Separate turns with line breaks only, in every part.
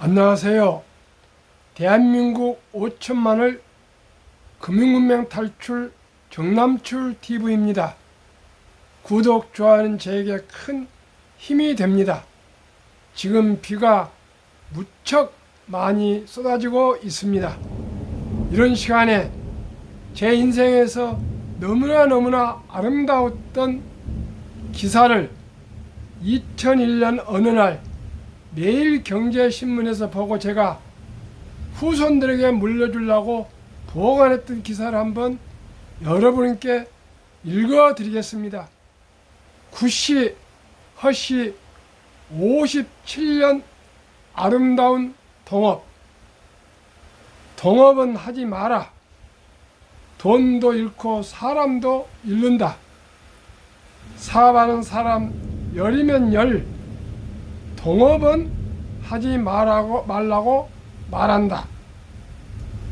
안녕하세요. 대한민국 5천만을 금융문명 탈출 정남출 TV입니다. 구독, 좋아요는 저에게 큰 힘이 됩니다. 지금 비가 무척 많이 쏟아지고 있습니다. 이런 시간에 제 인생에서 너무나 아름다웠던 기사를 2001년 어느 날 매일경제신문에서 보고 제가 후손들에게 물려주려고 보관했던 기사를 한번 여러분께 읽어드리겠습니다. 구씨, 허씨 57년 아름다운 동업. 동업은 하지 마라. 돈도 잃고 사람도 잃는다. 사업하는 사람 열이면 열. 동업은 하지 말라고 말한다.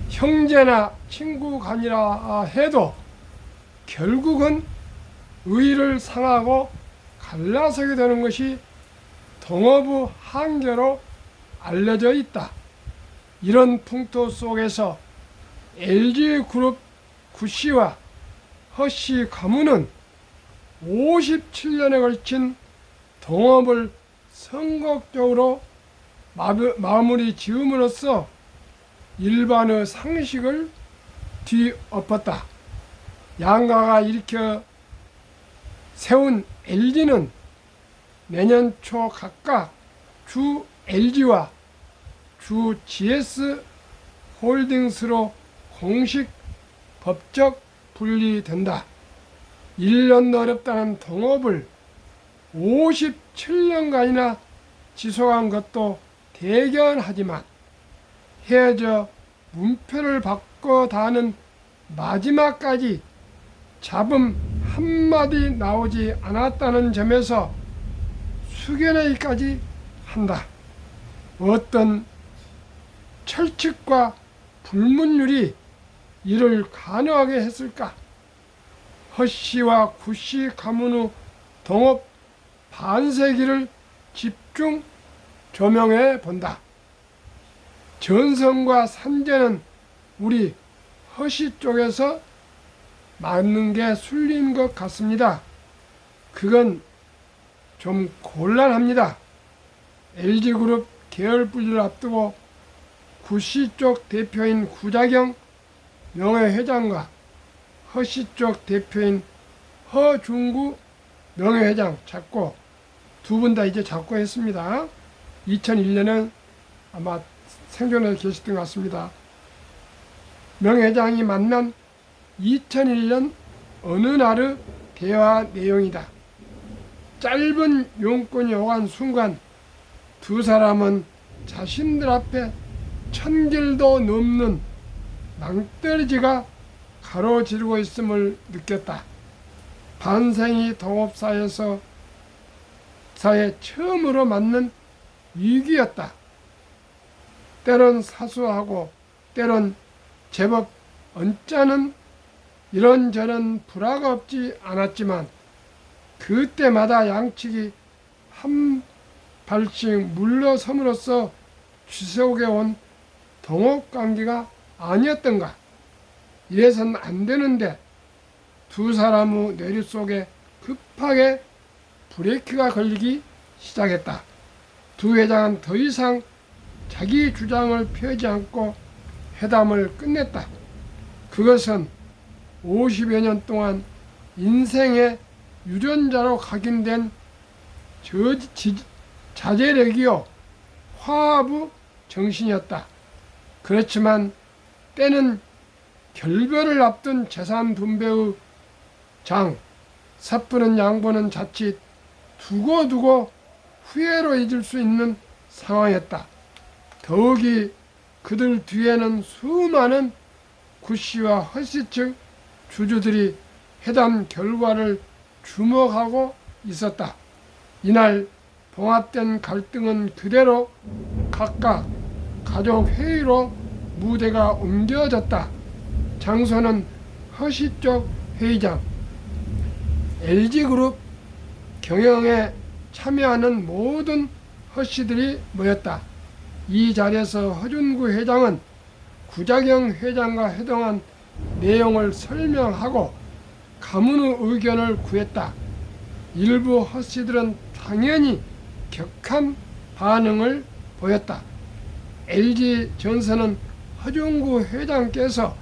형제나 친구 간이라 해도 결국은 의를 상하고 갈라서게 되는 것이 동업의 한계로 알려져 있다. 이런 풍토 속에서 LG그룹 구씨와 허씨 가문은 57년에 걸친 동업을 성공적으로 마무리 지음으로써 일반의 상식을 뒤엎었다. 양가가 일으켜 세운 LG는 내년 초 각각 주 LG와 주 GS 홀딩스로 공식 법적 분리된다. 1년도 어렵다는 동업을 57년간이나 지속한 것도 대견하지만 헤어져 문표를 바꿔 다는 마지막까지 잡음 한마디 나오지 않았다는 점에서 숙연하기까지 한다. 어떤 철칙과 불문율이 이를 가능하게 했을까? 허씨와 구씨 가문의 동업 반세기를 집중 조명해 본다. 전성과 산재는 우리 허씨 쪽에서 맞는 게 순리인 것 같습니다. 그건 좀 곤란합니다. LG그룹 계열 분리를 앞두고 구씨 쪽 대표인 구자경 명예회장과 허씨 쪽 대표인 허중구 명예회장 잡고 두 분 다 이제 잡고 했습니다. 2001년에 아마 생존해 계셨던 것 같습니다. 명예회장이 만난 2001년 어느 날의 대화 내용이다. 짧은 용건이 오간 순간 두 사람은 자신들 앞에 1000길도 넘는 낭떠러지가 가로지르고 있음을 느꼈다. 반생이 동업사에서 처음으로 맞는 위기였다. 때론 사소하고 때론 제법 언짢은 이런저런 불화가 없지 않았지만 그때마다 양측이 한 발씩 물러섬으로써 지속해 온 동업관계가 아니었던가. 이래선 안 되는데 두 사람의 뇌리 속에 급하게 브레이크가 걸리기 시작했다. 두 회장은 더 이상 자기 주장을 펴지 않고 회담을 끝냈다. 그것은 50여 년 동안 인생의 유전자로 각인된 자제력이요 화합의 정신이었다. 그렇지만 때는 결별을 앞둔 재산 분배의 장, 섣부른 양보는 자칫 두고두고 후회로 잊을 수 있는 상황이었다. 더욱이 그들 뒤에는 수많은 구씨와 허씨 측 주주들이 회담 결과를 주목하고 있었다. 이날 봉합된 갈등은 그대로 각각 가족 회의로 무대가 옮겨졌다. 장소는 허씨 쪽 회의장. LG그룹 경영에 참여하는 모든 허씨들이 모였다. 이 자리에서 허준구 회장은 구자경 회장과 회동한 내용을 설명하고 가문의 의견을 구했다. 일부 허씨들은 당연히 격한 반응을 보였다. LG전선은 허준구 회장께서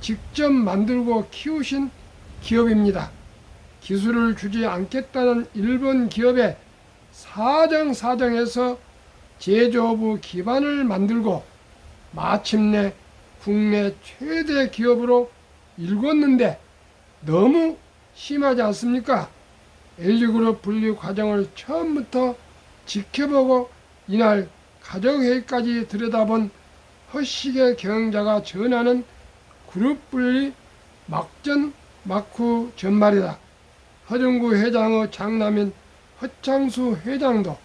직접 만들고 키우신 기업입니다. 기술을 주지 않겠다는 일본 기업의 사정사정에서 제조업의 기반을 만들고 마침내 국내 최대 기업으로 일궜는데 너무 심하지 않습니까? LG그룹 분리 과정을 처음부터 지켜보고 이날 가족회의까지 들여다본 허씨계 경영자가 전하는 그룹 분리 막전 막후 전말이다. 허준구 회장의 장남인 허창수 회장도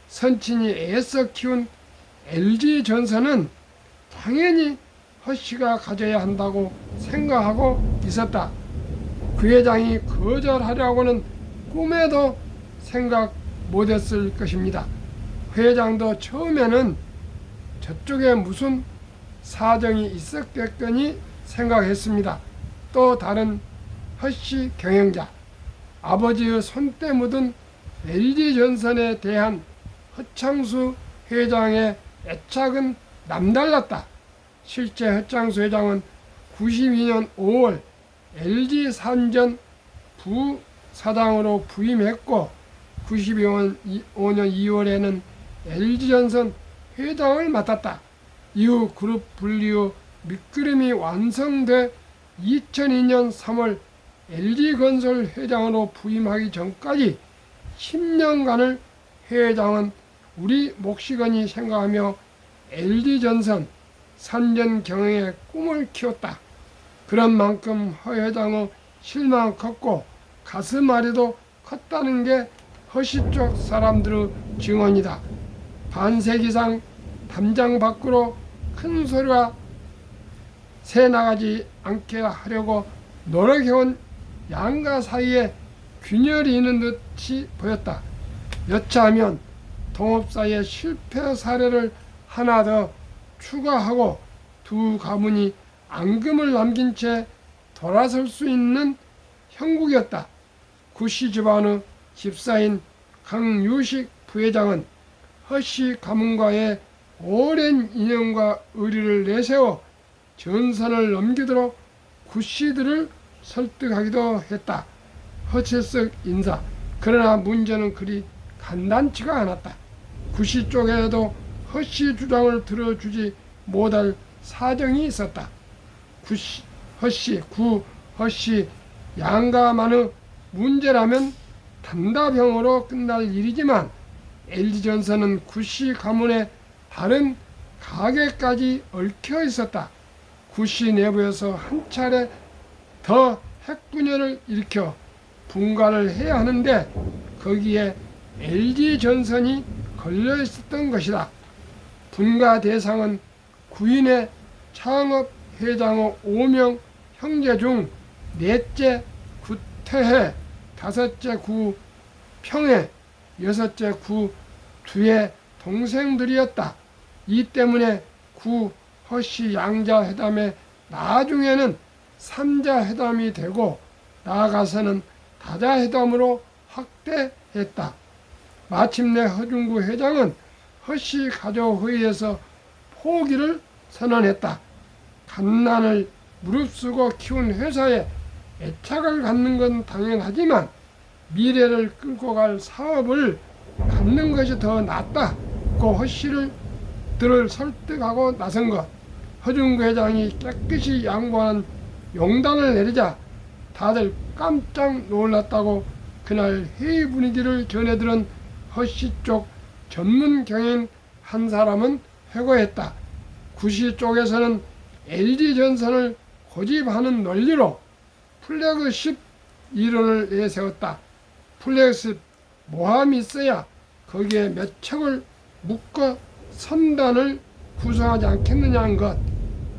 선친이 애써 키운 LG전선은 당연히 허씨가 가져야 한다고 생각하고 있었다. 그 회장이 거절하려고는 꿈에도 생각 못했을 것입니다. 회장도 처음에는 저쪽에 무슨 사정이 있었겠거니 생각했습니다. 또 다른 허씨 경영자, 아버지의 손때 묻은 LG전선에 대한 허창수 회장의 애착은 남달랐다. 실제 허창수 회장은 92년 5월 LG산전 부사장으로 부임했고 95년 2월에는 LG전선 회장을 맡았다. 이후 그룹 분리의 밑그림이 완성돼 2002년 3월 LG건설 회장으로 부임하기 전까지 10년간을 회장은 우리 몫이거니 생각하며 LG전선 산전 경영의 꿈을 키웠다. 그런 만큼 허 회장의 실망은 컸고 가슴앓이도 컸다는 게 허씨 쪽 사람들의 증언이다. 반세기 이상 담장 밖으로 큰 소리가 새나가지 않게 하려고 노력해온 양가 사이에 균열이 있는 듯이 보였다. 여차하면 동업사의 실패 사례를 하나 더 추가하고 두 가문이 앙금을 남긴 채 돌아설 수 있는 형국이었다. 구씨 집안의 집사인 강유식 부회장은 허씨 가문과의 오랜 인연과 의리를 내세워 전선을 넘기도록 구씨들을 설득하기도 했다. 허채석 인사. 그러나 문제는 그리 간단치가 않았다. 구씨 쪽에도 허씨 주장을 들어주지 못할 사정이 있었다. 허씨 양가만의 문제라면 단답형으로 끝날 일이지만 LG전선은 구씨 가문의 다른 가게까지 얽혀 있었다. 구씨 내부에서 한 차례 더 핵분열을 일으켜 분가를 해야 하는데 거기에 LG전선이 걸려 있었던 것이다. 분가 대상은 구인의 창업 회장의 5명 형제 중 넷째 구태해, 다섯째 구평해, 여섯째 구두의 동생들이었다. 이 때문에 구허씨 양자 회담의 나중에는 삼자 회담이 되고 나아가서는 다자 회담으로 확대했다. 마침내 허준구 회장은 허씨 가족 회의에서 포기를 선언했다. 갓난을 무릅쓰고 키운 회사에 애착을 갖는 건 당연하지만 미래를 끌고 갈 사업을 갖는 것이 더 낫다고 허씨들을 설득하고 나선 것. 허준구 회장이 깨끗이 양보하는 용단을 내리자 다들 깜짝 놀랐다고 그날 회의 분위기를 전해들은 허씨 쪽 전문 경영 한 사람은 회고했다. 구씨 쪽에서는 LG전선을 고집하는 논리로 플래그십 이론을 내세웠다. 플래그십 모함이 있어야 거기에 몇 척을 묶어 선단을 구성하지 않겠느냐는 것.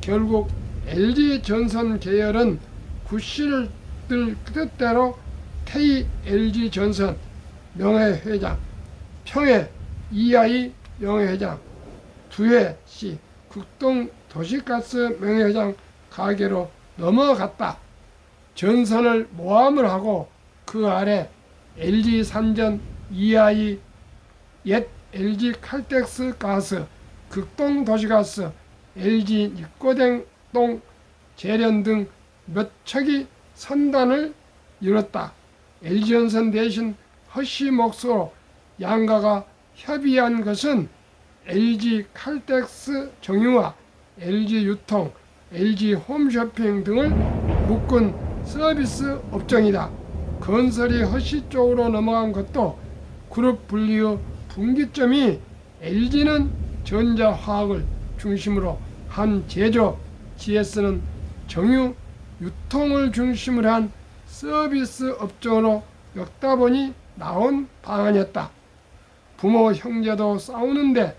결국 LG전선 계열은 구씨들 뜻대로 태희 LG전선 명예회장, 평해 이하이 명예회장 두해시 국동 도시가스 명예회장 가게로 넘어갔다. 전선을 모함을 하고 그 아래 LG 산전, EI, 옛 LG 칼텍스 가스, 극동 도시가스, LG 니코댕동 재련 등 몇 척이 선단을 이뤘다. LG전선 대신 허씨 몫으로 양가가 협의한 것은 LG 칼텍스 정유화, LG 유통, LG 홈쇼핑 등을 묶은 서비스 업종이다. 건설이 허씨 쪽으로 넘어간 것도 그룹 분리의 분기점이 LG는 전자화학을 중심으로 한 제조업, GS는 정유, 유통을 중심으로 한 서비스 업종으로 엮다 보니 나온 방안이었다. 부모 형제도 싸우는데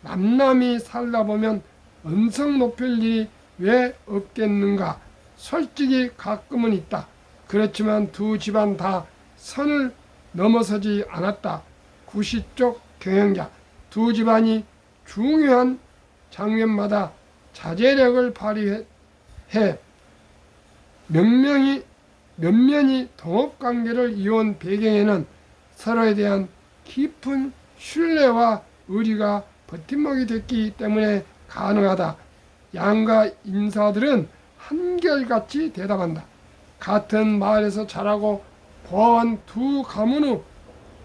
남남이 살다 보면 언성 높일 일이 왜 없겠는가? 솔직히 가끔은 있다. 그렇지만 두 집안 다 선을 넘어서지 않았다. 구시 쪽 경영자 두 집안이 중요한 장면마다 자제력을 발휘해 면면이 동업관계를 이어온 배경에는 서로에 대한 깊은 신뢰와 의리가 버팀목이 됐기 때문에 가능하다. 양가 인사들은 한결같이 대답한다. 같은 마을에서 자라고 보아온 두 가문의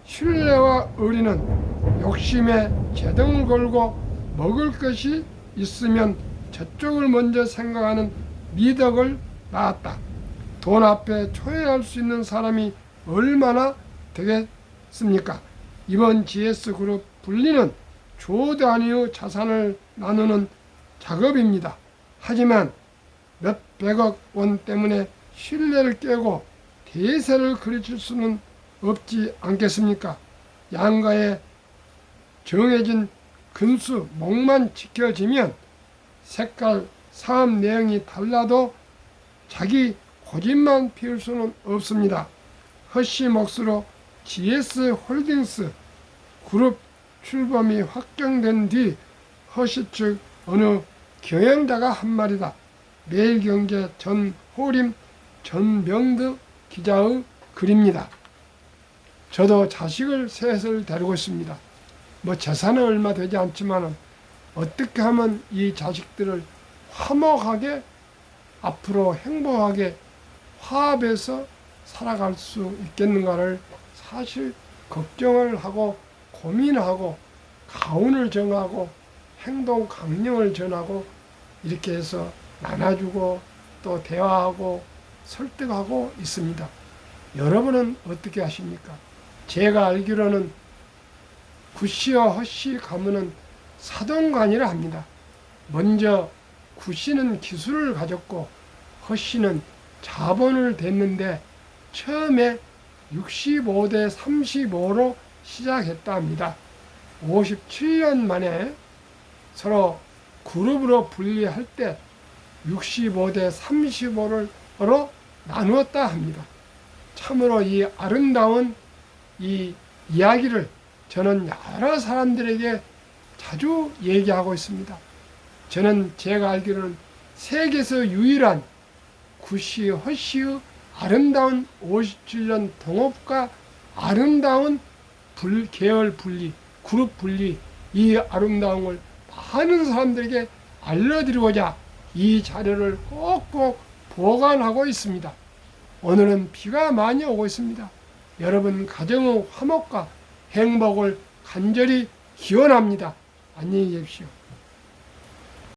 신뢰와 의리는 욕심에 제동을 걸고 먹을 것이 있으면 저쪽을 먼저 생각하는 미덕을 낳았다. 돈 앞에 초회할 수 있는 사람이 얼마나 되겠습니까? 이번 GS그룹 분리는 조 단위의 자산을 나누는 작업입니다. 하지만 몇백억 원 때문에 신뢰를 깨고 대세를 그르칠 수는 없지 않겠습니까? 양가의 정해진 근수, 목만 지켜지면 색깔, 사업 내용이 달라도 자기 고집만 피울 수는 없습니다. 허씨 몫으로 GS홀딩스 그룹 출범이 확정된 뒤 허씨 측 어느 경영자가 한 말이다. 매일경제 전호림 전명득 기자의 글입니다. 저도 자식을 셋을 데리고 있습니다. 뭐 재산은 얼마 되지 않지만 어떻게 하면 이 자식들을 화목하게 앞으로 행복하게 화합해서 살아갈 수 있겠는가를 사실 걱정을 하고 고민하고 가운을 정하고 행동 강령을 전하고 이렇게 해서 나눠주고 또 대화하고 설득하고 있습니다. 여러분은 어떻게 하십니까? 제가 알기로는 구씨와 허씨 가문은 사돈관이라 합니다. 먼저 구씨는 기술을 가졌고 허씨는 자본을 댔는데 처음에 65대 35로 시작했다 합니다. 57년 만에 서로 그룹으로 분리할 때 65대 35로 나누었다 합니다. 참으로 이 아름다운 이 이야기를 저는 여러 사람들에게 자주 얘기하고 있습니다. 저는 제가 알기로는 세계에서 유일한 구씨, 허씨의 아름다운 57년 동업과 아름다운 계열 분리, 그룹 분리, 이 아름다움을 많은 사람들에게 알려드리고자 이 자료를 꼭꼭 보관하고 있습니다. 오늘은 비가 많이 오고 있습니다. 여러분 가정의 화목과 행복을 간절히 기원합니다. 안녕히 계십시오.